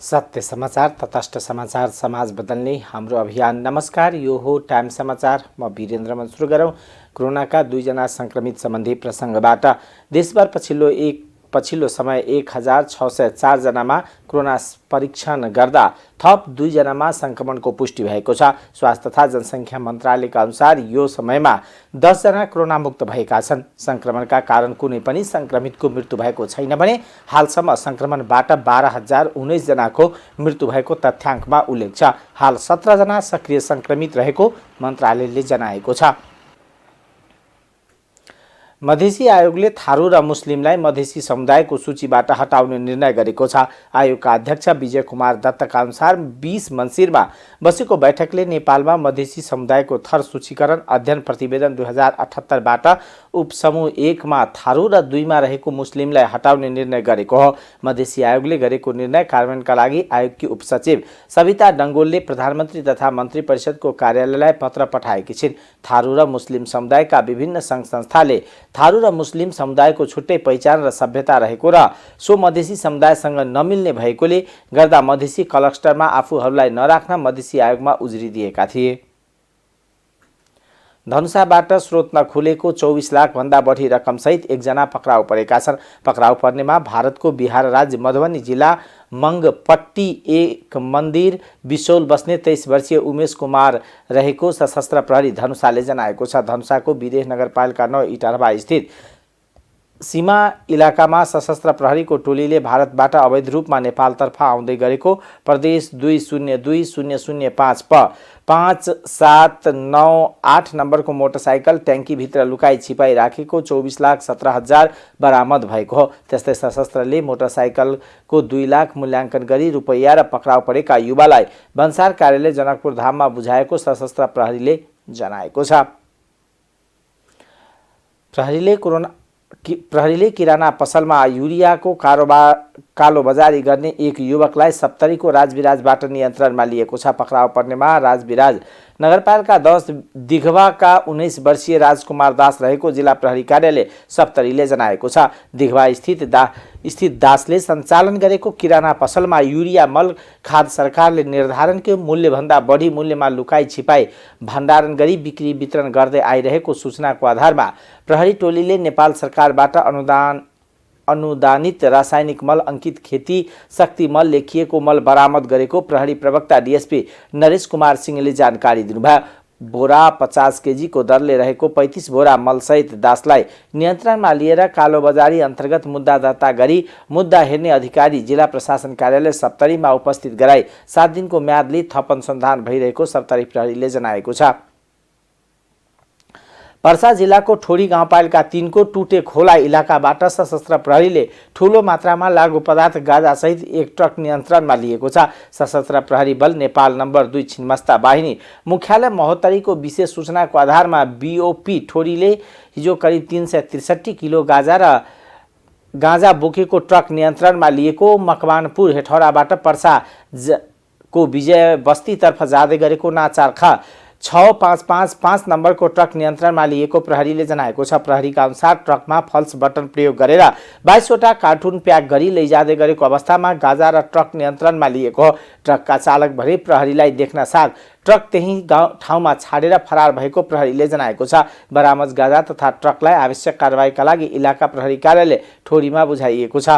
सत्य समाचार, तटस्थ समाचार, समाज बदल्ने हाम्रो अभियान। नमस्कार, यो हो टाइम समाचार। म वीरेन्द्र सुरु गरौँ कोरोनाका 2 जना संक्रमित सम्बन्धी प्रसङ्गबाट। देशभर पछिल्लो समय 1604 जनामा कोरोना परीक्षण गर्दा थप 2 जनामा संक्रमणको पुष्टि भएको छ। स्वास्थ्य तथा जनसङ्ख्या मन्त्रालयका अनुसार यो समयमा 10 जना कोरोना मुक्त भएका छन्। संक्रमणका कारण कुनै पनि संक्रमितको मृत्यु भएको छैन भने हालसम्म संक्रमणबाट 12,019 जनाको मृत्यु भएको तथ्याङ्कमा उल्लेख छ। हाल 17 जना सक्रिय संक्रमित रहेको मन्त्रालयले जनाएको छ। मधेसी आयोगले थारू र मुस्लिमलाई मधेसी समुदायको सूचीबाट हटाउने निर्णय गरेको छ। आयोगका अध्यक्ष विजय कुमार दत्तका अनुसार 20 मङ्सिरमा बसेको बैठकले नेपालमा मधेसी समुदायको थर सूचीकरण अध्ययन प्रतिवेदन 2078बाट उपसमूह 1 मा थारू र 2 मा रहेको मुस्लिमलाई हटाउने निर्णय गरेको हो। मधेसी आयोगले गरेको निर्णय कार्यान्वयनका लागि आयोगकी उपसचिव सविता डङ्गोलले प्रधानमन्त्री तथा मन्त्री परिषदको कार्यालयलाई पत्र पठाएकी छिन्। थारू र मुस्लिम समुदायका विभिन्न सङ्घ संस्थाले थारू र मुस्लिम समुदायको छुट्टै पहिचान र सभ्यता रहेको र सो मधेसी समुदायसँग नमिल्ने भएकोले गर्दा मधेसी क्लस्टरमा आफूहरूलाई नराख्न मधेसी आयोगमा उजुरी दिएका थिए। धनुषाबाट स्रोत नखुलेको 24 लाख भन्दा बढी रकमसहित 1 जना पक्राउ परेका छन्। पक्राउ पर्नेमा भारतको बिहार राज्य मधुबनी जिल्ला मङ्गपट्टी एक मन्दिर बिसौल बस्ने 23 वर्षीय उमेश कुमार रहेको सशस्त्र प्रहरी धनुषाले जनाएको छ। धनुषाको विदेश नगरपालिका 9 इटहरवा स्थित सीमा इलाकामा सशस्त्र प्रहरीको टोलीले भारतबाट अवैध रूपमा नेपालतर्फ आउँदै गरेको प्रदेश 202005 प 5798 नम्बरको मोटरसाइकल ट्याङ्कीभित्र लुकाई छिपाई राखेको 24,17,000 बरामद भएको हो। त्यस्तै सशस्त्रले मोटरसाइकलको 2 लाख मूल्याङ्कन गरी रुपैयाँ र पक्राउ परेका युवालाई भन्सार कार्यालय जनकपुर धाममा बुझाएको सशस्त्र प्रहरीले जनाएको छ। प्रहरीले किराना पसलमा युरियाको कालोबजारी गर्ने एक युवकलाई सप्तरीको राजविराजबाट नियन्त्रणमा लिएको छ। पक्राउ पर्नेमा राजविराज नगरपालिका 10 दिघवाका 19 वर्षीय राजकुमार दास रहेको जिल्ला प्रहरी कार्यालय सप्तरीले जनाएको छ। दिघवा स्थित दासले सञ्चालन गरेको किराना पसलमा युरिया मल खाद सरकारले निर्धारणको मूल्यभन्दा बढी मूल्यमा लुकाई छिपाई भण्डारण गरी बिक्री वितरण गर्दै आइरहेको सूचनाको आधारमा प्रहरी टोलीले नेपाल सरकारबाट अनुदानित रासायनिक मल अंकित खेती शक्ति मल लेखिएको मल बरामद गरेको प्रहरी प्रवक्ता डीएसपी नरेश कुमार सिंहले जानकारी दिनुभयो। बोरा 50 केजी को दरले रहेको 35 बोरा मलसहित दासलाई नियन्त्रणमा लिएर कालोबजारी अन्तर्गत मुद्दा दर्ता गरी मुद्दा हेर्ने अधिकारी जिल्ला प्रशासन कार्यालय सप्तरीमा उपस्थित गराई 7 दिनको म्यादले थप अनुसन्धान भइरहेको सप्तरी प्रहरीले जनाएको छ। पर्सा जिल्लाको ठोरी गाउँपालिका 3 को टुटे खोला इलाकाबाट सशस्त्र प्रहरीले ठूलो मात्रामा लागु पदार्थ गाजासहित एक ट्रक नियन्त्रणमा लिएको छ। सशस्त्र प्रहरी बल नेपाल नम्बर 2 छिन्मस्ता बाहिनी मुख्यालय महोत्तरीको विशेष सूचनाको आधारमा बीओपी ठोरीले हिजो करिब 363 किलो गाँजा बोकेको ट्रक नियन्त्रणमा लिएको मकवानपुर हेटौडाबाट पर्सा को विजय बस्तीतर्फ जाँदै गरेको नाचार्खा 6555 नम्बरको ट्रक नियन्त्रणमा लिएको प्रहरीले जनाएको छ। प्रहरीका अनुसार ट्रकमा फल्स बटन प्रयोग गरेर 22 वटा कार्टुन प्याक गरी लैजाँदै गरेको अवस्थामा गाँजा र ट्रक नियन्त्रणमा लिएको हो। ट्रकका चालक भने प्रहरीलाई देख्न साथ ट्रक त्यही ठाउँमा छाडेर फरार भएको प्रहरीले जनाएको छ। बरामद गाँजा तथा ट्रकलाई आवश्यक कारबाहीका लागि इलाका प्रहरी कार्यालय ठोरीमा बुझाइएको छ।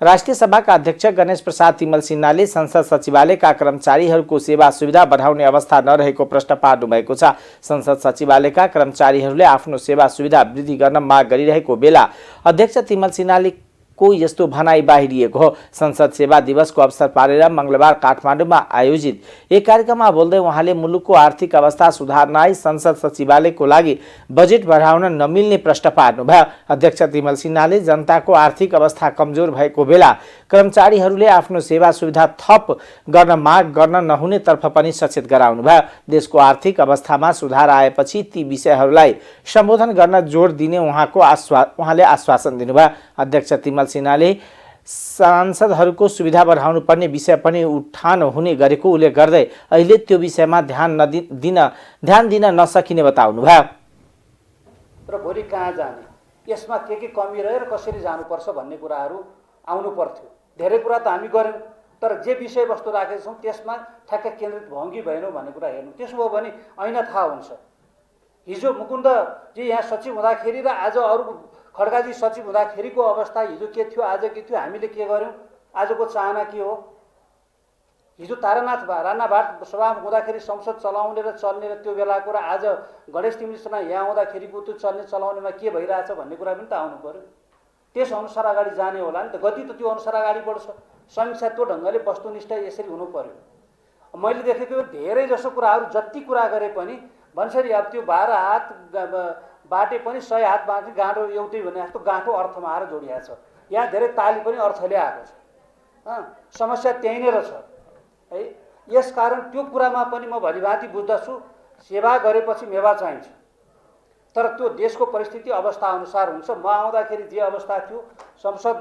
राष्ट्रिय सभाका अध्यक्ष गणेश प्रसाद तिमल सिन्हाले संसद सचिवालयका कर्मचारीहरूको सेवा सुविधा बढाउने अवस्था नरहेको प्रश्न पार्नु भएको छ। संसद सचिवालयका कर्मचारीहरूले आफ्नो सेवा सुविधा वृद्धि गर्न माग गरिरहेको बेला अध्यक्ष तिमल सिन्हाले को यस्तो भनाई बाहिरिएको हो। संसद सेवा दिवसको अवसर पारेर मंगलबार काठमाडौँमा आयोजित एक कार्यक्रममा बोल्दै उहाँले मुलुकको आर्थिक अवस्था सुधार्नलाई संसद सचिवालयको लागि बजेट बढाउन नमिल्ने प्रश्न पार्नुभयो। अध्यक्ष तिमल सिन्हाले जनताको आर्थिक अवस्था कमजोर भएको बेला कर्मचारीहरूले आफ्नो सेवा सुविधा थप गर्न माग गर्न नहुनेतर्फ पनि सचेत गराउनुभयो। देशको आर्थिक अवस्थामा सुधार आएपछि ती विषयहरूलाई सम्बोधन गर्न जोड दिने उहाँले आश्वासन दिनुभयो। अध्यक्ष तिमल सिन्हाले सांसदहरूको सुविधा बढाउनु पर्ने विषय पनि उठान हुने गरेको उल्लेख गर्दै अहिले त्यो विषयमा ध्यान दिन नसकिने बताउनुभयो। र भोलि कहाँ जाने, यसमा के कमी रह्यो र कसरी जानुपर्छ भन्ने कुराहरू आउनु पर्थ्यो। धेरै कुरा त हामी गऱ्यौँ, तर जे विषयवस्तु राखेका छौँ त्यसमा ठ्याक्कै केन्द्रित भयौँ कि भएनौँ भन्ने कुरा हेर्नु। त्यसो भयो भने ऐना थाहा हुन्छ। हिजो मुकुन्दजी यहाँ सचिव हुँदाखेरि र आज अरू खड्काजी सचिव हुँदाखेरिको अवस्था हिजो के थियो, आज के थियो, हामीले के गऱ्यौँ, आजको चाहना के हो। हिजो तारानाथ राणाभाट सभामुख हुँदाखेरि संसद चलाउने र चल्ने र त्यो बेलाको र आज गणेश तिमीसँग यहाँ हुँदाखेरिको त्यो चल्ने चलाउनेमा के भइरहेछ भन्ने कुरा पनि त आउनु पर्यो। त्यस अनुसार अगाडि जाने होला नि त, गति त त्यो अनुसार अगाडि बढ्छ। समीक्षा त्यो ढङ्गले वस्तुनिष्ठ यसरी हुनु पर्यो। मैले देखेको धेरै जसो कुराहरू जति कुरा गरे पनि भन्छन् अब त्यो 12 हात बाटे पनि 100 हात बाटे गाँठो एउटै भने जस्तो गाँठो अर्थमा आएर जोडिएको छ। यहाँ धेरै ताली पनि अर्थले आएको छ। समस्या त्यहीँनिर छ है। यसकारण त्यो कुरामा पनि म भलिभाँति बुझ्दछु, सेवा गरेपछि मेवा चाहिन्छ, तर त्यो देशको परिस्थिति अवस्था अनुसार हुन्छ। म आउँदाखेरि जे अवस्था थियो संसद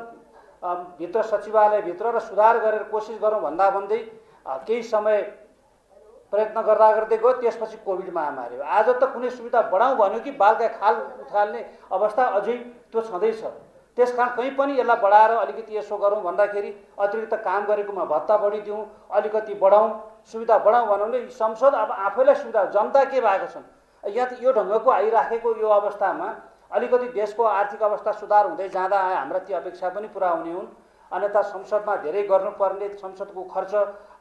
भित्र सचिवालयभित्र र सुधार गरेर कोसिस गरौँ भन्दा भन्दै केही समय प्रयत्न गर्दा गर्दै गयो। त्यसपछि कोभिड महामारी हो। आज त कुनै सुविधा बढाउँ भन्यो कि बालका खाल उठाल्ने अवस्था अझै त्यो छँदैछ। त्यसकारण कहीँ पनि यसलाई बढाएर अलिकति यसो गरौँ भन्दाखेरि अतिरिक्त काम गरेकोमा भत्ता बढी दिउँ, अलिकति बढाउँ, सुविधा बढाउँ भनौँ भने संसद अब आफैलाई सुविधा, जनता के भएको छन् यहाँ त यो ढङ्गको आइराखेको यो अवस्थामा अलिकति देशको आर्थिक अवस्था सुधार हुँदै जाँदा हाम्रा ती अपेक्षा पनि पुरा हुने हुन्। अन्यथा संसदमा धेरै गर्नुपर्ने, संसदको खर्च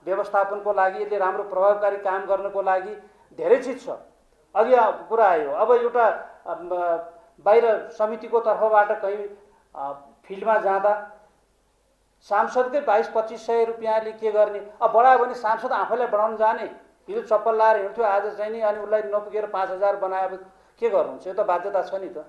व्यवस्थापनको लागि, यसले राम्रो प्रभावकारी काम गर्नको लागि धेरै चिज छ। अघि कुरा आयो, अब एउटा बाहिर समितिको तर्फबाट कहीँ फिल्डमा जाँदा सांसदकै 22-2500 रुपियाँले के गर्ने। अब बढायो भने सांसद आफैलाई बढाउन जाने, हिजो चप्पल लाएर हिँड्थ्यो, आज चाहिँ नि अनि उसलाई नपुगेर 5000 बनाए, अब के गर्नुहुन्छ। यो त बाध्यता छ नि त,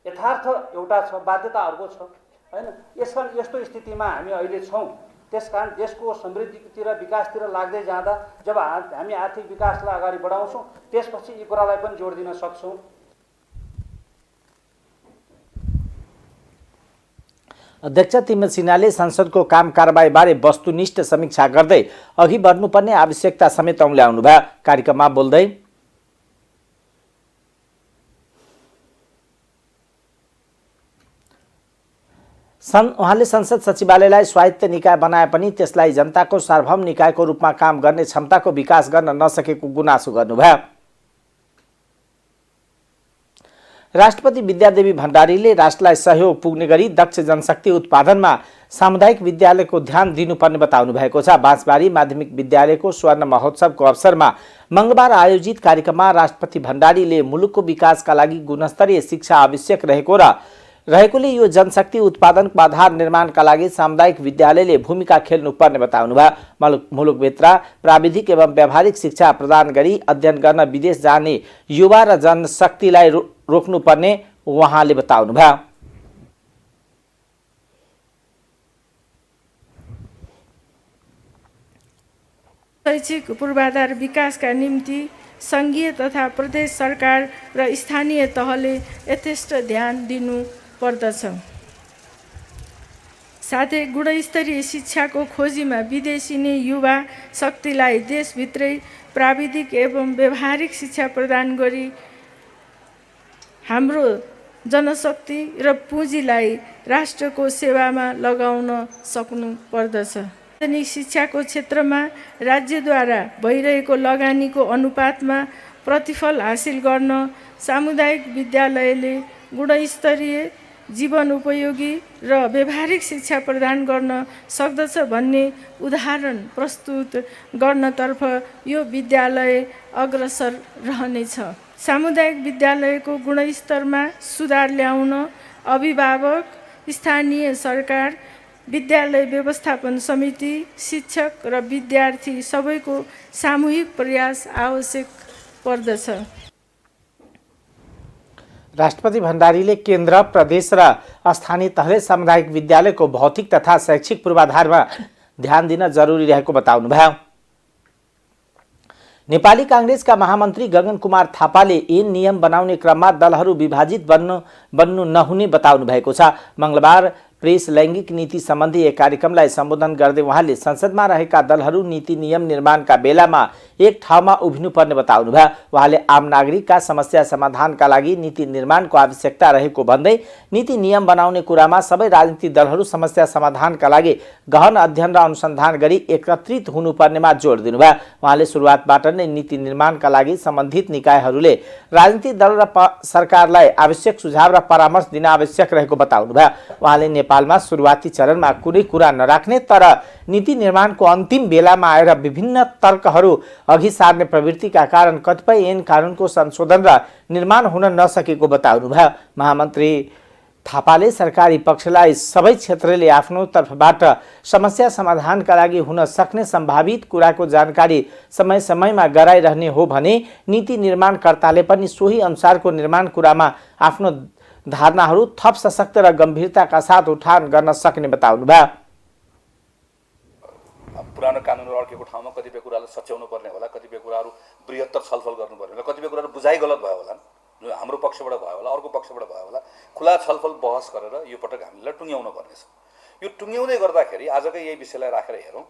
यथार्थ एउटा छ, बाध्यता अर्को छ हैन। यसकारण यस्तो स्थितिमा हामी अहिले छौँ। त्यसकारण देशको समृद्धितिर विकासतिर लाग्दै जाँदा जब हामी आर्थिक विकासलाई अगाडि बढाउँछौँ त्यसपछि यी कुरालाई पनि जोड दिन सक्छौँ। अध्यक्ष तिमल सिन्हाले संसदको काम कारबाहीबारे वस्तुनिष्ठ समीक्षा गर्दै अघि बढ्नुपर्ने आवश्यकता समेत औल्याउनुभयो। कार्यक्रममा बोल्दै उहाँले संसद सचिवालयलाई स्वायत्त निकाय बनाए पनि त्यसलाई जनताको सार्वभौम निकायको रूपमा काम गर्ने क्षमताको विकास गर्न नसकेको गुनासो गर्नुभयो। राष्ट्रपति विद्यादेवी भण्डारीले राष्ट्रलाई सहयोग पुग्ने गरी दक्ष जनशक्ति उत्पादनमा सामुदायिक विद्यालयको ध्यान दिनुपर्ने बताउनु भएको छ। बाँसबारी माध्यमिक विद्यालयको स्वर्ण महोत्सवको अवसरमा मंगलबार आयोजित कार्यक्रममा राष्ट्रपति भण्डारीले मुलुकको विकासका लागि गुणस्तरीय शिक्षा आवश्यक रहेकोले यो जनशक्ति उत्पादनको आधार निर्माणका लागि सामुदायिक विद्यालयले भूमिका खेल्नुपर्ने बताउनुभयो। मुलुकभित्र प्राविधिक एवं व्यावहारिक शिक्षा प्रदान गरी अध्ययन गर्न विदेश जाने युवा र जनशक्तिलाई रोक्नुपर्ने उहाँले बताउनुभयो। शैक्षिक पूर्वाधार विकासका निम्ति सङ्घीय तथा प्रदेश सरकार र स्थानीय तहले यथेष्ट ध्यान दिनु पर्दछ। साथै गुणस्तरीय शिक्षाको खोजीमा विदेशी नै युवा शक्तिलाई देशभित्रै प्राविधिक एवं व्यावहारिक शिक्षा प्रदान गरी हाम्रो जनशक्ति र पुँजीलाई राष्ट्रको सेवामा लगाउन सक्नु पर्दछ। सार्वजनिक शिक्षाको क्षेत्रमा राज्यद्वारा भइरहेको लगानीको अनुपातमा प्रतिफल हासिल गर्न सामुदायिक विद्यालयले गुणस्तरीय जीवन उपयोगी र व्यावहारिक शिक्षा प्रदान गर्न सक्दछ भन्ने उदाहरण प्रस्तुत गर्नतर्फ यो विद्यालय अग्रसर रहनेछ। सामुदायिक विद्यालयको गुणस्तरमा सुधार ल्याउन अभिभावक, स्थानीय सरकार, विद्यालय व्यवस्थापन समिति, शिक्षक र विद्यार्थी सबैको सामूहिक प्रयास आवश्यक पर्दछ। राष्ट्रपति भण्डारीले केन्द्र, प्रदेश र स्थानीय तहले सामुदायिक विद्यालयको भौतिक तथा शैक्षिक पूर्वाधारमा ध्यान दिन जरुरी रहेको बताउनुभयो। नेपाली कांग्रेसका महामन्त्री गगन कुमार थापाले ऐन नियम बनाउने क्रममा दलहरू विभाजित बन्नु नहुने बताउनु भएको छ। मंगलबार प्रेस लैङ्गिक नीति सम्बन्धी एक कार्यक्रमलाई सम्बोधन गर्दै उहाँले संसदमा रहेका दलहरू नीति नियम निर्माणका बेलामा एक ठाउँमा उभिनुपर्ने बताउनुभयो। उहाँले आम नागरिकका समस्या समाधानका लागि नीति निर्माणको आवश्यकता रहेको भन्दै नीति नियम बनाउने कुरामा सबै राजनीतिक दलहरू समस्या समाधानका लागि गहन अध्ययन र अनुसन्धान गरी एकत्रित हुनुपर्नेमा जोड दिनुभयो। उहाँले सुरुवातबाट नै नीति निर्माणका लागि सम्बन्धित निकायहरूले राजनीतिक दल र सरकारलाई आवश्यक सुझाव र परामर्श दिन आवश्यक रहेको बताउनुभयो। उहाँले नेपालमा सुरुवाती चरणमा कुनै कुरा नराख्ने तर नीति निर्माणको अन्तिम बेलामा आएर विभिन्न तर्कहरू अघि सार्ने प्रवृत्तिका कारण कतिपय ऐन कानुनको संशोधन र निर्माण हुन नसकेको बताउनुभयो। महामन्त्री थापाले सरकारी पक्षलाई सबै क्षेत्रले आफ्नो तर्फबाट समस्या समाधानका लागि हुन सक्ने सम्भावित कुराको जानकारी समय समयमा गराइरहने हो भने नीति निर्माणकर्ताले पनि सोही अनुसारको निर्माण कुरामा आफ्नो धारणाहरू थप सशक्त र गम्भीरताका साथ उठान गर्न सक्ने बताउनुभयो। पुरानो कानुनहरू अड्केको ठाउँमा कतिपय कुरालाई सच्याउनु पर्ने होला, कतिपय कुराहरू बृहत्तर छलफल गर्नुपर्ने होला, कतिपय कुराहरू बुझाइ गलत भयो होला, हाम्रो पक्षबाट भयो होला, अर्को पक्षबाट भयो होला, खुला छलफल बहस गरेर यो पटक हामीलाई टुङ्ग्याउनु पर्नेछ। यो टुङ्ग्याउँदै गर्दाखेरि आजकै यही विषयलाई राखेर हेरौँ,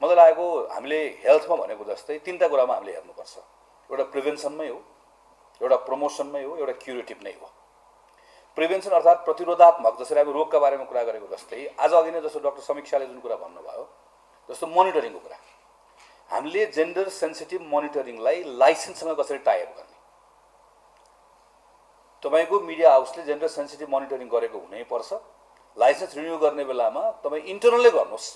मलाई लागेको हामीले हेल्थमा भनेको जस्तै तीनटा कुरामा हामीले हेर्नुपर्छ। एउटा प्रिभेन्सनमै हो, एउटा प्रमोसनमै हो, एउटा क्युरेटिभ नै हो। प्रिभेन्सन अर्थात् प्रतिरोधात्मक, जसरी हामी रोगका बारेमा कुरा गरेको जस्तै आज अघि नै जस्तो डाक्टर समीक्षाले जुन कुरा भन्नुभयो जस्तो मोनिटरिङको कुरा, हामीले जेन्डर सेन्सिटिभ मोनिटरिङलाई लाइसेन्ससँग कसरी टाइप गर्ने। तपाईको मिडिया हाउसले जेन्डर सेन्सिटिभ मोनिटरिङ गरेको हुनैपर्छ। लाइसेन्स रिन्यू गर्ने बेलामा तपाईँ इन्टरनलै गर्नुहोस्,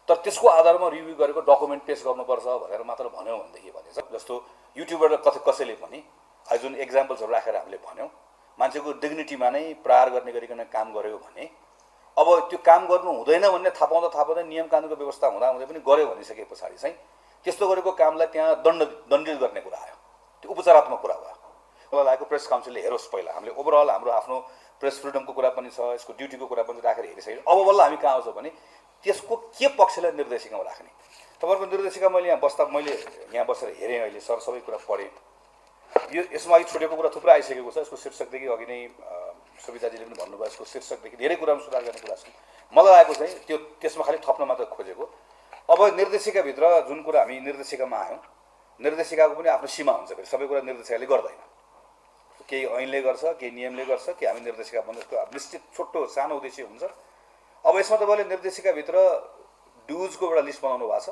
तर त्यसको आधारमा रिभ्यू गरेको डकुमेन्ट पेश गर्नुपर्छ भनेर मात्र भन्यो भनेदेखि भनेछ। जस्तो युट्युबबाट कसैले पनि आज जुन एक्जाम्पल्सहरू राखेर हामीले भन्यौँ, मान्छेको डिग्निटीमा नै प्रहार गर्ने गरिकन काम गर्यो भने अब त्यो काम गर्नु हुँदैन भन्ने थाहा पाउँदा नियम कानुनको व्यवस्था हुँदै पनि गर्यो भनिसके पछाडि चाहिँ त्यस्तो गरेको कामलाई त्यहाँ दण्डित गर्ने कुरा आयो। त्यो उपचारात्मक कुरा भयो। मलाई लागेको प्रेस काउन्सिलले हेरोस्, पहिला हामीले ओभरअल हाम्रो आफ्नो प्रेस फ्रिडमको कुरा पनि छ, यसको ड्युटीको कुरा पनि राखेर हेरिसक्यो। अब बल्ल हामी कहाँ आउँछौँ भने त्यसको के पक्षलाई निर्देशिकामा राख्ने। तपाईँहरूको निर्देशिका मैले यहाँ बसेर हेरेँ, अहिले सबै कुरा पढेँ। यो यसमा अघि छुटेको कुरा थुप्रै आइसकेको छ। यसको शीर्षकदेखि अघि नै सुविधाजीले पनि भन्नुभयो, यसको शीर्षकदेखि धेरै कुरामा सुधार गर्ने कुरा छ। मलाई लागेको चाहिँ त्यो त्यसमा खालि थप्न मात्र खोजेको। अब निर्देशिकाभित्र जुन कुरा हामी निर्देशिकामा आयौँ, निर्देशिकाको पनि आफ्नो सीमा हुन्छ। फेरि सबै कुरा निर्देशिकाले गर्दैन, केही ऐनले गर्छ, केही नियमले गर्छ, कि हामी निर्देशिका बन्नेको निश्चित छोटो सानो उद्देश्य हुन्छ। अब यसमा तपाईँले निर्देशिकाभित्र डुजको एउटा लिस्ट बनाउनु भएको छ,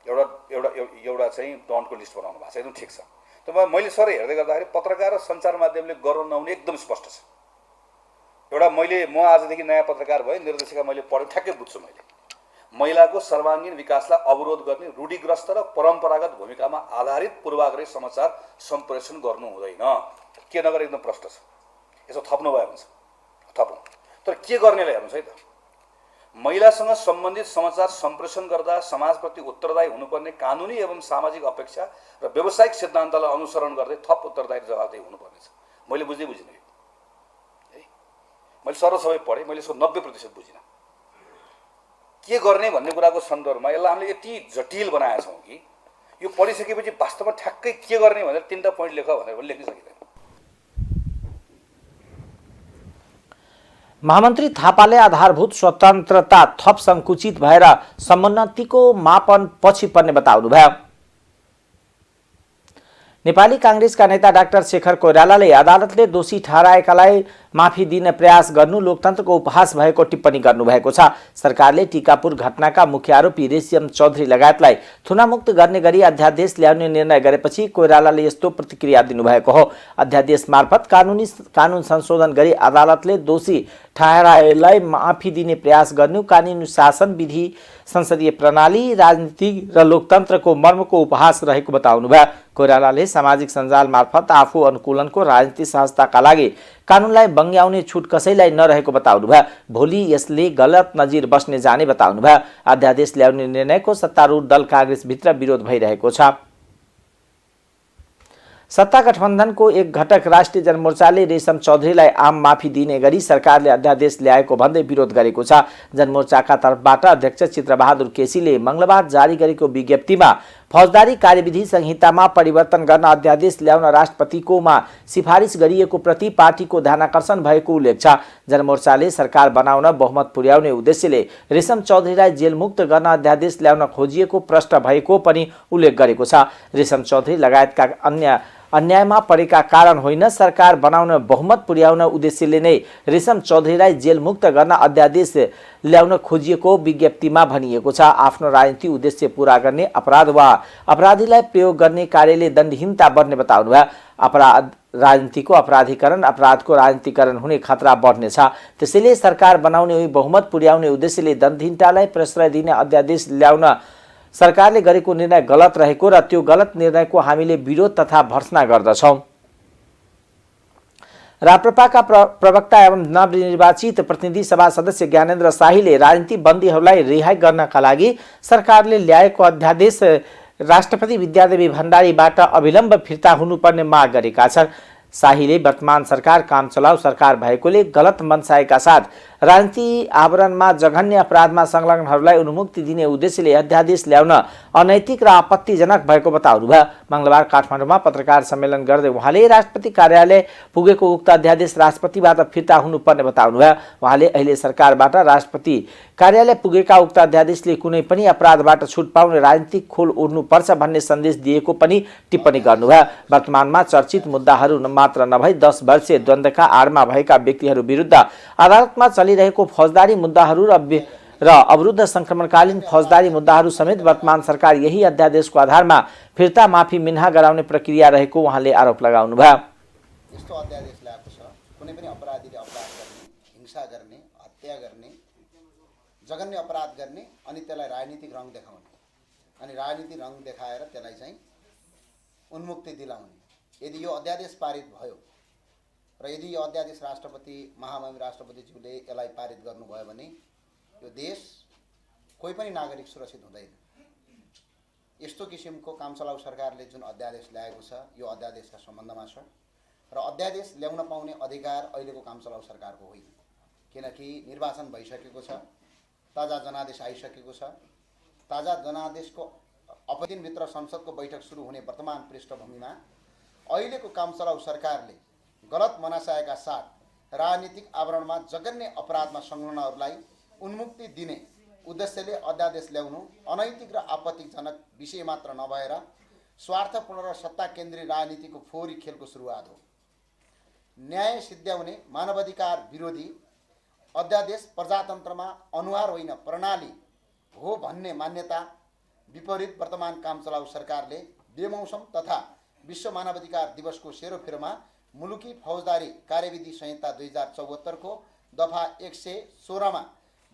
एउटा चाहिँ डन्टको लिस्ट बनाउनु भएको छ, एकदम ठिक छ। तपाईँ मैले सर हेर्दै गर्दाखेरि पत्रकार र सञ्चार माध्यमले गर्न नहुने एकदम स्पष्ट छ। एउटा म आजदेखि नयाँ पत्रकार भएँ, निर्देशिका मैले पढेँ, ठ्याक्कै बुझ्छु मैले। महिलाको सर्वाङ्गीण विकासलाई अवरोध गर्ने रूढिग्रस्त र परम्परागत भूमिकामा आधारित पूर्वाग्रही समाचार सम्प्रेषण गर्नु हुँदैन। के नगरे एकदम प्रष्ट छ। यसो थप्नु भयो हुन्छ थप्नु, तर के गर्नेलाई हेर्नुहोस् है त। महिलासँग सम्बन्धित समाचार सम्प्रेषण गर्दा समाजप्रति उत्तरदायी हुनुपर्ने कानुनी एवं सामाजिक अपेक्षा र व्यावसायिक सिद्धान्तलाई अनुसरण गर्दै थप उत्तरदायी जवाबदेही हुनुपर्नेछ। मैले बुझिनँ है, मैले सबै पढेँ, मैले यसको 90% बुझिनँ। के गर्ने भन्ने कुराको सन्दर्भमा यसलाई हामीले यति जटिल बनाएका छौँ कि यो पढिसकेपछि वास्तवमा ठ्याक्कै के गर्ने भनेर 3टा पोइन्ट लेख भनेर पनि लेख्न सकिँदैन। महामन्त्री थापाले आधारभूत स्वतन्त्रता थप संकुचित भएर समुन्नतिको मापन पछि पर्ने बताउनुभयो। नेपाली कांग्रेसका नेता डाक्टर शेखर कोइरालाले अदालतले दोषी ठहराएकालाई माफी दिन प्रयास गर्नु लोकतन्त्रको उपहास भएको टिप्पणी गर्नुभएको छ। सरकारले टीकापुर घटनाका मुख्य आरोपी रेशिम चौधरी लगायतलाई थुनामुक्त गर्ने गरी अध्यादेश ल्याउने निर्णय गरेपछि कोइरालाले यस्तो प्रतिक्रिया दिनुभएको हो। अध्यादेश मार्फत कानुन संशोधन गरी अदालतले दोषी ठहराएलाई माफी दिने प्रयास गर्नु कानुनी शासन विधि, संसदीय प्रणाली, राजनीति र लोकतन्त्रको मर्मको उपहास रहेको बताउनुभयो। कोइरालाले सामाजिक सञ्जाल मार्फत आफू अनुकूलनको राजनीति सहजताका लागि कानुनलाई बङ्ग्याउने छुट कसैलाई नरहेको बताउनुभयो। भोलि यसले गलत नजिर बस्ने जाने बताउनुभयो। अध्यादेश ल्याउने निर्णयको सत्तारूढ दल कांग्रेसभित्र विरोध भइरहेको छ। सत्ता गठबन्धनको एक घटक राष्ट्रिय जनमोर्चाले रेशम चौधरीलाई आम माफी दिने गरी सरकारले अध्यादेश ल्याएको भन्दै विरोध गरेको छ। जनमोर्चाका तर्फबाट अध्यक्ष चित्रबहादुर केसीले मंगलबार जारी गरेको विज्ञप्तिमा फौजदारी कार्यविधि संहितामा परिवर्तन गर्न अध्यादेश ल्याउन राष्ट्रपतिकोमा सिफारिस गरिएको प्रति पार्टीको ध्यानाकर्षण भएको उल्लेख छ। जनमोर्चाले सरकार बनाउन बहुमत पुर्याउने उद्देश्यले रेशम चौधरीलाई जेलमुक्त गर्न अध्यादेश ल्याउन खोजिएको प्रश्न भएको पनि उल्लेख गरेको छ। रेशम चौधरी लगायतका अन्य अन्यायमा परेका कारण होइन, सरकार बनाउन बहुमत पुर्याउन उद्देश्यले नै रेशम चौधरीलाई जेलमुक्त गर्न अध्यादेश ल्याउन खोजिएको विज्ञप्तिमा भनिएको छ। आफ्नो राजनीतिक उद्देश्य पूरा गर्ने अपराध वा अपराधीलाई प्रयोग गर्ने कार्यले दण्डहीनता बढ्ने बताउनुभयो। अपराध राजनीतिको अपराधीकरण, अपराधको राजनीतिकरण हुने खतरा बढ्नेछ। त्यसैले सरकार बनाउने हुई बहुमत पुर्याउने उद्देश्यले दण्डहीनतालाई प्रश्रय दिने अध्यादेश ल्याउन सरकारले गरेको निर्णय गलत रहेको र त्यो गलत निर्णयको हामीले विरोध तथा भर्त्सना गर्दछौं। राप्रपाका प्रवक्ता एवं नवनिर्वाचित प्रतिनिधि सभा सदस्य ज्ञानेन्द्र शाहीले राजनीतिक बन्दीहरूलाई रिहाई गर्नका लागि सरकारले ल्याएको अध्यादेश राष्ट्रपति विद्यादेवी भण्डारीबाट अविलम्ब फिर्ता हुनुपर्ने माग गरेका छन्। शाहीले वर्तमान सरकार कामचलाउ सरकार भएकोले गलत मनसायका साथ राजनीति आवरणमा जघन्य अपराधमा संलग्नहरूलाई उन्मुक्ति दिने उद्देश्यले अध्यादेश ल्याउन अनैतिक र आपत्तिजनक भएको बताउनुभयो। मंगलबार काठमाडौँमा पत्रकार सम्मेलन गर्दै उहाँले राष्ट्रपति कार्यालय पुगेको उक्त अध्यादेश राष्ट्रपतिबाट फिर्ता हुनुपर्ने बताउनुभयो। उहाँले अहिले सरकारबाट राष्ट्रपति कार्यालय पुगेका उक्त अध्यादेशले कुनै पनि अपराधबाट छुट पाउने राजनीतिक खोल उड्नुपर्छ भन्ने सन्देश दिएको पनि टिप्पणी गर्नुभयो। वर्तमानमा चर्चित मुद्दाहरू मात्र नभई 10 वर्षीय द्वन्द्वका आडमा भएका व्यक्तिहरू विरुद्ध अदालतमा चलिरहेको फौजदारी मुद्दाहरू र अवरुद्ध संक्रमणकालीन फौजदारी मुद्दाहरू समेत वर्तमान सरकार यही अध्यादेशको आधारमा फिर्ता माफी मिन्हा गराउने प्रक्रिया रहेको उहाँले आरोप लगाउनुभयो। यस्तो अध्यादेश ल्याएको छ कुनै पनि अपराधीले अपराध गर्ने, हिंसा गर्ने, हत्या गर्ने, जघन्य अपराध गर्ने अनि त्यसलाई राजनीतिक रङ देखाउने अनि राजनीतिक रङ देखाएर त्यसलाई चाहिँ उन्मुक्ति दिलाउने। यदि यो अध्यादेश पारित भयो र यदि यो अध्यादेश राष्ट्रपति महामहिम राष्ट्रपतिज्यूले यसलाई पारित गर्नुभयो भने यो देश कोही पनि नागरिक सुरक्षित हुँदैन। यस्तो किसिमको कामचलाउ सरकारले जुन अध्यादेश ल्याएको छ यो अध्यादेशका सम्बन्धमा छ र अध्यादेश ल्याउन पाउने अधिकार अहिलेको कामचलाउ सरकारको होइन, किनकि निर्वाचन भइसकेको छ, ताजा जनादेश आइसकेको छ। ताजा जनादेशको अपदिनभित्र संसदको बैठक सुरु हुने वर्तमान पृष्ठभूमिमा अहिलेको कामचलाउ सरकारले गलत मनासायका साथ राजनीतिक आवरणमा जघन्य अपराधमा संलग्नहरूलाई उन्मुक्ति दिने उद्देश्यले अध्यादेश ल्याउनु अनैतिक र आपत्तिजनक विषय मात्र नभएर स्वार्थपूर्ण र सत्ता केन्द्रीय राजनीतिको फोहोरी खेलको सुरुवात हो। न्याय सिद्ध्याउने मानवाधिकार विरोधी अध्यादेश प्रजातन्त्रमा अनुहार होइन प्रणाली हो भन्ने मान्यता विपरीत वर्तमान कामचलाउ सरकारले बेमौसम तथा विश्व मानवाधिकार दिवसको सेरोफेरोमा मुलुकी फौजदारी कार्यविधि संहिता 2074 को दफा 116 मा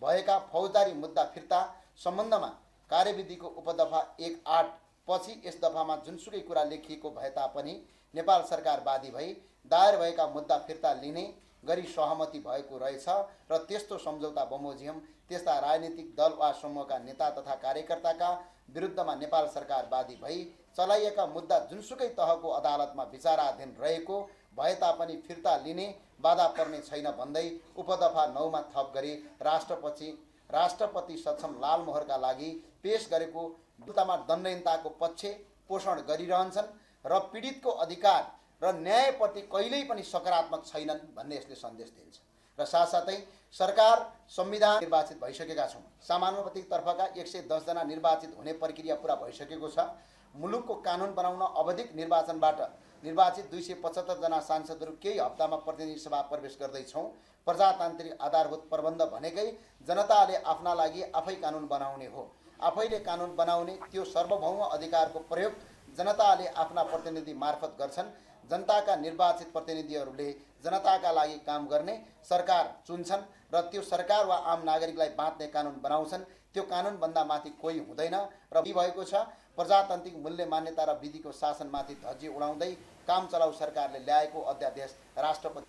भएका फौजदारी मुद्दा फिर्ता सम्बन्धमा कार्यविधिको उपदफा 18 पछि यस दफामा जुनसुकै कुरा लेखिएको भए तापनि नेपाल सरकार बादी भई दायर भएका मुद्दा फिर्ता लिने गरी सहमति भएको रहेछ र त्यस्तो सम्झौता बमोजिम त्यस्ता राजनीतिक दल वा समूहका नेता तथा कार्यकर्ताका विरुद्धमा नेपाल सरकार बादी भई चलाइएका मुद्दा जुनसुकै तहको अदालतमा विचाराधीन रहेको भए तापनि फिर्ता लिने बाधा पर्ने छैन भन्दै उपदफा 9 मा थप गरी राष्ट्रपति सक्षम लालमोहरका लागि पेश गरेको मुद्दामा दण्डहीनताको पक्ष पोषण गरिरहन्छन् र पीडितको अधिकार र न्यायप्रति कहिल्यै पनि सकारात्मक छैनन् भन्ने यसले सन्देश दिन्छ। र साथसाथै सरकार संविधान निर्वाचित भइसकेका छौँ। समानुपातिक तर्फका 110 जना निर्वाचित हुने प्रक्रिया पूरा भइसकेको छ। मुलुकको कानुन बनाउन अवधिक निर्वाचनबाट निर्वाचित 275 जना सांसदहरू केही हप्तामा प्रतिनिधि सभा प्रवेश गर्दैछौँ। प्रजातान्त्रिक आधारभूत प्रबन्ध भनेकै जनताले आफ्ना लागि आफै कानुन बनाउने हो। आफैले कानुन बनाउने त्यो सार्वभौम अधिकारको प्रयोग जनताले आफ्ना प्रतिनिधि मार्फत गर्छन्। जनताका निर्वाचित प्रतिनिधिहरूले जनताका लागि काम गर्ने सरकार चुन्छन् र त्यो सरकार वा आम नागरिकलाई बाँध्ने कानुन बनाउँछन्। त्यो कानुनभन्दा माथि कोही हुँदैन र भएको छ प्रजातान्त्रिक मूल्य मान्यता र विधिको शासनमाथि धज्जी उडाउँदै काम चलाउ सरकारले ल्याएको अध्यादेश राष्ट्रपति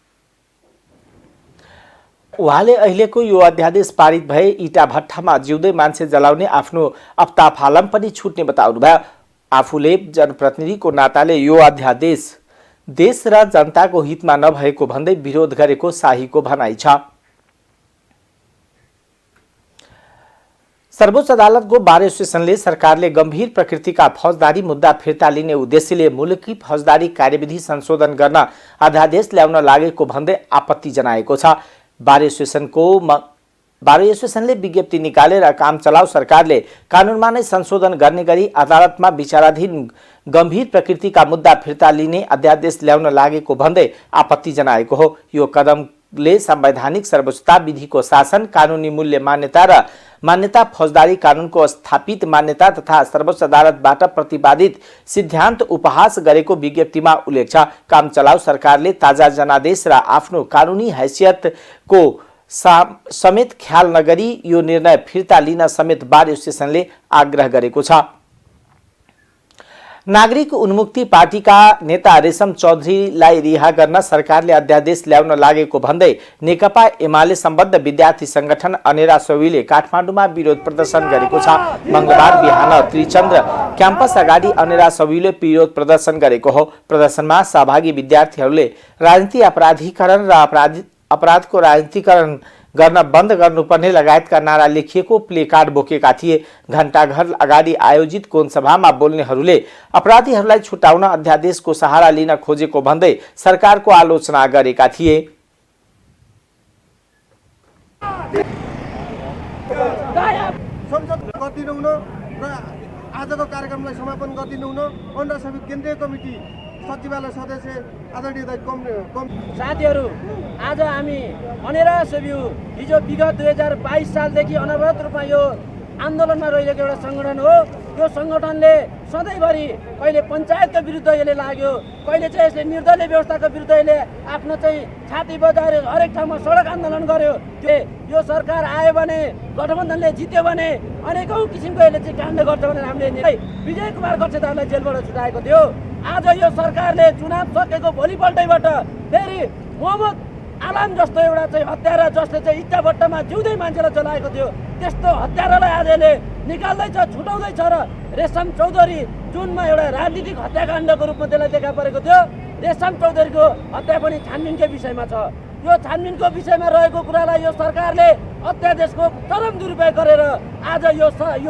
उहाँले अहिलेको यो अध्यादेश पारित भए इटा भट्टामा जिउँदै मान्छे जलाउने आफ्नो अफ्ताफालम पनि छुट्ने बताउनुभयो। आफूले जनप्रतिनिधिको नाताले यो अध्यादेश देश र जनताको हितमा नभएको भन्दै विरोध गरेको शाहीको भनाइ छ। सर्वोच्च अदालतको बार एसोसिएसनले सरकारले गम्भीर प्रकृतिका फौजदारी मुद्दा फिर्ता लिने उद्देश्यले मुलुकी फौजदारी कार्यविधि संशोधन गर्न अध्यादेश ल्याउन लागेको भन्दै आपत्ति जनाएको छ। बार एसोसिएसनले विज्ञप्ति निकालेर काम चलाउ सरकारले कानुनमा नै संशोधन गर्ने गरी अदालतमा विचाराधीन गम्भीर प्रकृतिका मुद्दा फिर्ता लिने अध्यादेश ल्याउन लागेको भन्दै आपत्ति जनाएको हो। यो कदमले संवैधानिक सर्वोच्चता, विधिको शासन, कानुनी मूल्य मान्यता, फौजदारी कानुनको स्थापित मान्यता तथा सर्वोच्च अदालतबाट प्रतिपादित सिद्धान्त उपहास गरेको विज्ञप्तिमा उल्लेख छ। काम चलाउ सरकारले ताजा जनादेश र आफ्नो कानुनी हैसियतको समेत ख्याल नगरी यो निर्णय फिर्ता लिन समेत बार एसोसिएसनले आग्रह गरेको छ। नागरिक उन्मुक्ति पार्टीका नेता रेशम चौधरीलाई रिहा गर्न सरकारले अध्यादेश ल्याउन लागेको भन्दै नेकपा एमाले सम्बद्ध विद्यार्थी संगठन अनेरा सौवीले काठमाडौँमा विरोध प्रदर्शन गरेको छ। मंगलबार बिहान त्रिचन्द्र क्याम्पस अगाडि अनेरा सौवीले विरोध प्रदर्शन गरेको हो। प्रदर्शनमा सहभागी विद्यार्थीहरूले राजनीति अपराधीकरण र अपराधको राजनीतिकरण गर्न बन्द गर्नुपर्ने लगायतका नारा लेखिएको प्ले कार्ड बोकेका थिए। घण्टाघर अगाडि आयोजित कोनसभामा बोल्नेहरूले अपराधीहरूलाई छुटाउन अध्यादेशको सहारा लिन खोजेको भन्दै सरकारको आलोचना गरेका थिए। संसद गरिदिनु हुन र आजको कार्यक्रमलाई समापन गरिदिनु हुन अन्डा समिति केन्द्रीय कमिटी सचिवालय सदस्य आदरणीय साथीहरू, आज हामी अनेरा सेव्यू हिजो विगत 2022 सालदेखि अनवरत रूपमा यो आन्दोलनमा रहिरहेको एउटा संगठन हो। यो संगठनले सधैँभरि कहिले पञ्चायतको विरुद्ध यसले लाग्यो, कहिले चाहिँ यसले निर्दलीय व्यवस्थाको विरुद्ध यसले आफ्नो चाहिँ छाती बजाएर हरेक ठाउँमा सडक आन्दोलन गर्यो। यो सरकार आयो भने, गठबन्धनले जित्यो भने अनेकौँ किसिमको यसले चाहिँ काण्ड गर्छ भनेर हामीले विजय कुमार गच्छेदारलाई जेलबाट छुटाएको थियो। आज यो सरकारले चुनाव सकेको भोलिपल्टैबाट फेरि मोहम्मद आलाम जस्तो एउटा चाहिँ हत्यारा जसले चाहिँ इट्टा भट्टामा जिउँदै मान्छेलाई चलाएको थियो, त्यस्तो हत्यारालाई आज यसले निकाल्दैछ, छुटाउँदैछ र रेशम चौधरी जुनमा एउटा राजनीतिक हत्याकाण्डको रूपमा त्यसलाई देखा परेको थियो, रेशम चौधरीको हत्या पनि छानबिनकै विषयमा छ। यो छानबिनको विषयमा रहेको कुरालाई यो सरकारले अध्यादेशको चरम दुरुपयोग गरेर आज यो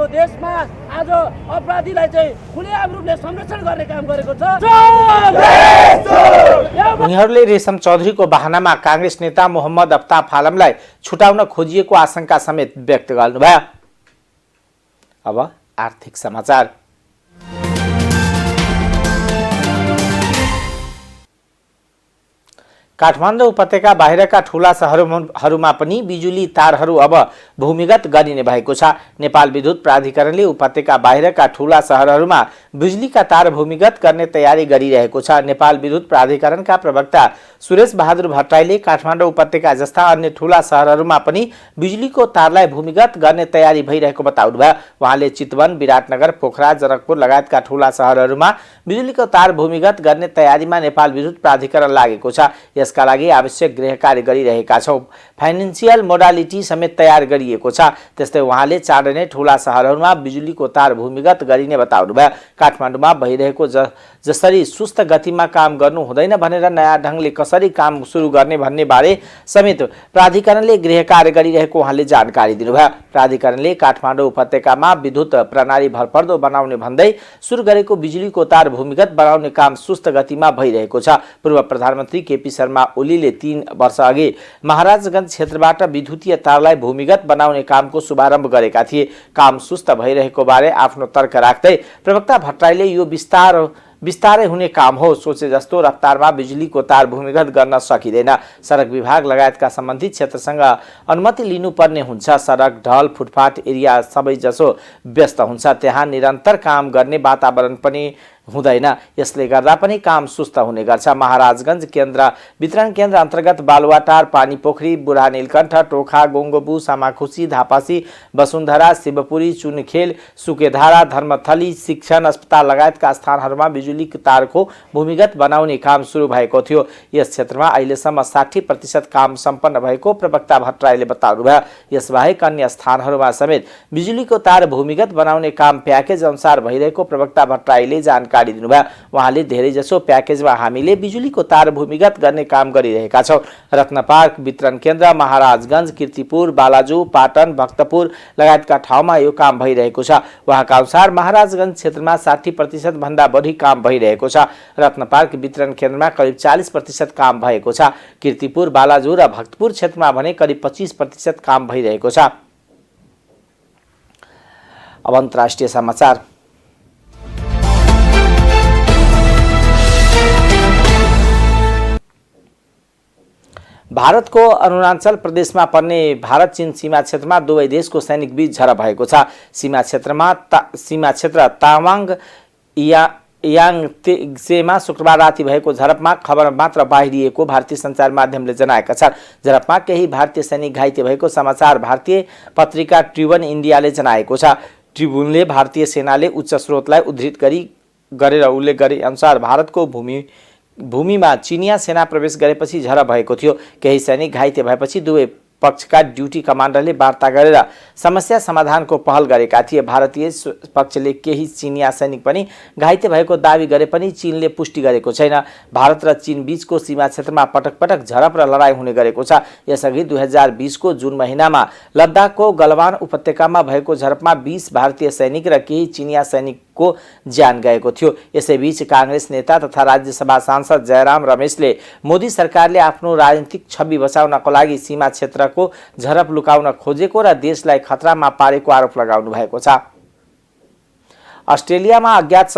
देशमा आज अपराधीलाई चाहिँ खुलेआम रूपले संरक्षण गर्ने काम गरेको छ। उनीहरूले रेशम चौधरीको बहानामा कांग्रेस नेता मोहम्मद अफ्ताब आलमलाई छुटाउन खोजिएको आशंका समेत व्यक्त गर्नुभयो। अब आर्थिक समाचार। काठमाडौँ उपत्यका बाहिरका ठूला शहरहरूमा पनि बिजुली तारहरू अब भूमिगत गरिने भएको छ। नेपाल विद्युत प्राधिकरणले उपत्यका बाहिरका ठूला शहरहरूमा बिजुलीका तार भूमिगत गर्ने तयारी गरिरहेको छ। नेपाल विद्युत प्राधिकरणका प्रवक्ता सुरेश बहादुर भट्टराईले काठमाडौँ उपत्यका जस्ता अन्य ठूला शहरहरूमा पनि बिजुलीको तारलाई भूमिगत गर्ने तयारी भइरहेको बताउनुभयो। उहाँले चितवन, विराटनगर, पोखरा, जनकपुर लगायतका ठूला शहरहरूमा बिजुलीको तार भूमिगत गर्ने तयारीमा नेपाल विद्युत प्राधिकरण लागेको छ। यसका लागि आवश्यक गृह कार्य गरिरहेका छौं। फाइनेन्सियल मोडालिटी समेत तयार गरिएको छ। त्यस्तै उहाँले चाँडै नै ठूला शहरहरूमा बिजुलीको तार भूमिगत गरिने बताउनुभयो। काठमाडौँमा भइरहेको जसरी सुस्त गतिमा काम गर्नु हुँदैन भनेर नयाँ ढंगले कसरी काम सुरु गर्ने भन्ने बारे समेत प्राधिकरणले गृह कार्य गरिरहेको उहाँले जानकारी दिनुभयो। प्राधिकरणले काठमाडौँ उपत्यकामा विद्युत प्रणाली भरपर्दो बनाउने भन्दै सुरु गरेको बिजुलीको तार भूमिगत बनाउने काम सुस्त गतिमा भइरहेको छ। पूर्व प्रधानमन्त्री केपी शर्मा ओलीले 3 वर्ष अघि महाराजगञ्ज क्षेत्रबाट विद्युतीय तारलाई भूमिगत बनाउने कामको शुभारम्भ गरेका थिए। काम सुस्त भइरहेको बारे आफ्नो तर्क राख्दै प्रवक्ता भट्टराईले यो बिस्तारै हुने काम हो, सोचे जस्तो रफ्तारमा बिजुलीको तार भूमिगत गर्न सकिँदैन। सडक विभाग लगायतका सम्बन्धित क्षेत्रसँग अनुमति लिनुपर्ने हुन्छ। सडक, ढल, फुटपाथ एरिया सबै जसो व्यस्त हुन्छ, त्यहाँ निरन्तर काम गर्ने वातावरण पनि हुँदैन। यसले गर्दा पनि काम सुस्त हुने गर्छ। महाराजगञ्ज केन्द्र वितरण केन्द्र अन्तर्गत बालुवाटार, पानीपोखरी, बुढा नीलकण्ठ, टोखा, गोङ्गबु, सामाखुसी, धापासी, वसुन्धरा, शिवपुरी, चुनखेल, सुकेधारा, धर्मथली, शिक्षण अस्पताल लगायतका स्थानहरूमा बिजुली तारको भूमिगत बनाउने काम सुरु भएको थियो। यस क्षेत्रमा अहिलेसम्म 60% काम सम्पन्न भएको प्रवक्ता भट्टराईले बताउनुभयो। यसबाहेक अन्य स्थानहरूमा समेत बिजुलीको तार भूमिगत बनाउने काम प्याकेज अनुसार भइरहेको प्रवक्ता भट्टराईले जानकारी जानकारी दिनुभयो। उहाँले धेरैजसो प्याकेजमा हामीले बिजुलीको तार भूमिगत गर्ने काम गरिरहेका छौँ। रत्न पार्क वितरण केन्द्र महाराजगञ्ज, कीर्तिपुर, बालाजु, पाटन, भक्तपुर लगायतका ठाउँमा यो काम भइरहेको छ। उहाँका अनुसार महाराजगञ्ज क्षेत्रमा 60% भन्दा बढी काम भइरहेको छ। रत्न पार्क वितरण केन्द्रमा करिब 40% काम भएको छ। कीर्तिपुर, बालाजु र भक्तपुर क्षेत्रमा भने करिब 25% काम भइरहेको छ। अब अन्तर्राष्ट्रिय समाचार। भारतको अरुणाचल प्रदेशमा पर्ने भारत चीन सीमा क्षेत्रमा दुवै देशको सैनिक बीच झडप भएको छ। सीमा क्षेत्र तावाङ याङसेमा शुक्रबार राति भएको झडपमा खबर मात्र बाहिरिएको भारतीय सञ्चार माध्यमले जनाएका छन्। झडपमा केही भारतीय सैनिक घाइते भएको समाचार भारतीय पत्रिका ट्रिब्युन इन्डियाले जनाएको छ। ट्रिब्युनले भारतीय सेनाले उच्च स्रोतलाई उद्धृत गरेर उल्लेख गरे अनुसार भारतको भूमिमा चिनिया सेना प्रवेश गरेपछि झडप भएको थियो। केही सैनिक घाइते भएपछि दुवै पक्षका ड्युटी कमान्डरले वार्ता गरेर समस्या समाधानको पहल गरेका थिए। भारतीय पक्षले केही चिनिया सैनिक पनि घाइते भएको दावी गरे पनि चीनले पुष्टि गरेको छैन। भारत र चीन बीचको सीमा क्षेत्रमा पटक पटक झडप र लडाईँ हुने गरेको छ। यसअघि 2020 को जुन महिनामा लद्दाखको गलवान उपत्यकामा भएको झडपमा 20 भारतीय सैनिक र केही चिनिया सैनिकको ज्यान गएको थियो। यसैबीच कांग्रेस नेता तथा राज्यसभा सांसद जयराम रमेशले मोदी सरकारले आफ्नो राजनीतिक छवि बचाउनको लागि सीमा क्षेत्रको झडप लुकाउन खोजेको र देशलाई खतरामा पारेको आरोप लगाउनु भएको छ। अस्ट्रेलियामा अज्ञात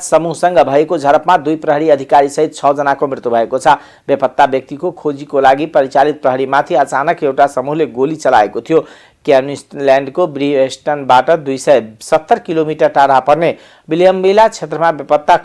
समूहसँग भएको झडपमा 2 प्रहरी अधिकारी सहित 6 जनाको मृत्यु भएको छ। बेपत्ता व्यक्तिको खोजीको लागि परिचालित प्रहरीमाथि अचानक एउटा समूहले गोली चलाएको थियो। क्वीन्सल्यान्डको ब्रिस्बेनबाट 270 किलोमिटर टाढा पर्ने विलियमबेला क्षेत्रमा बेपत्ता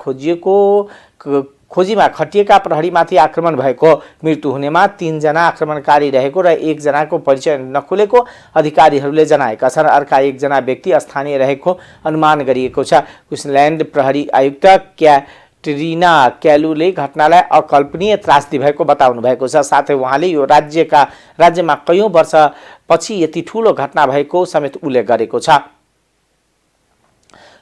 खोजीमा खटिएका प्रहरीमाथि आक्रमण भएको। मृत्यु हुनेमा 3 जना आक्रमणकारी रहेको र 1 जनाको परिचय नखुलेको अधिकारीहरूले जनाएका छन्। अर्का 1 जना व्यक्ति स्थानीय रहेको अनुमान गरिएको छ। क्वीन्सल्यान्ड प्रहरी आयुक्त क्याटरिना क्यालुले घटनालाई अकल्पनीय त्रासदी भएको बताउनु भएको छ। साथै उहाँले यो राज्यमा कयौं वर्षपछि यति ठूलो घटना भएको समेत उल्लेख गरेको छ।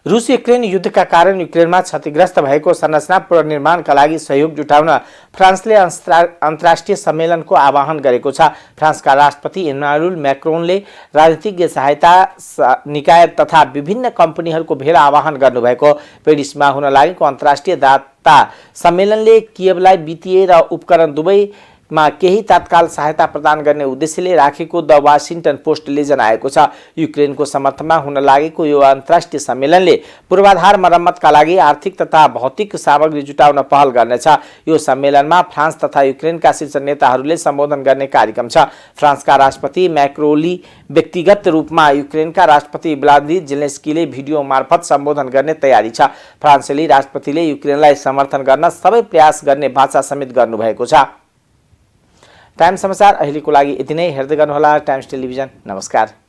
रूस युक्रेन युद्धका कारण युक्रेनमा क्षतिग्रस्त भएको संरचना पुनर्निर्माणका लागि सहयोग जुटाउन फ्रान्सले अन्तर्राष्ट्रिय सम्मेलनको आह्वान गरेको छ। फ्रान्सका राष्ट्रपति इमानुएल मैक्रोनले राजनीतिज्ञ सहायता निकाय तथा विभिन्न कम्पनीहरूको भेला आह्वान गर्नुभएको। पेरिसमा हुन लागेको अन्तर्राष्ट्रिय दाता सम्मेलनले कियवलाई वित्तीय र उपकरण दुवैमा केही तत्काल सहायता प्रदान गर्ने उद्देश्यले राखेको द वाशिंगटन पोस्टले जनाएको छ। युक्रेनको समर्थनमा हुन लागेको यो अन्तर्राष्ट्रिय सम्मेलनले पूर्वाधार मर्मतका लागि आर्थिक तथा भौतिक सामग्री जुटाउन पहल गर्नेछ। यो सम्मेलनमा फ्रान्स तथा युक्रेनका शीर्ष नेताहरूले सम्बोधन गर्ने कार्यक्रम छ। फ्रान्सका राष्ट्रपति मैक्रोनले व्यक्तिगत रूपमा युक्रेनका राष्ट्रपति भ्लादिमिर जेलेन्स्कीले भिडियो मार्फत सम्बोधन गर्ने तयारी छ। फ्रान्सेली राष्ट्रपतिले युक्रेनलाई समर्थन गर्न सबै प्रयास गर्ने भाषा समेत गर्नुभएको छ। टाइम्स समाचार अहिलेको लागि यति नै। हेर्दै गर्नुहोला टाइम्स टेलिभिजन। नमस्कार।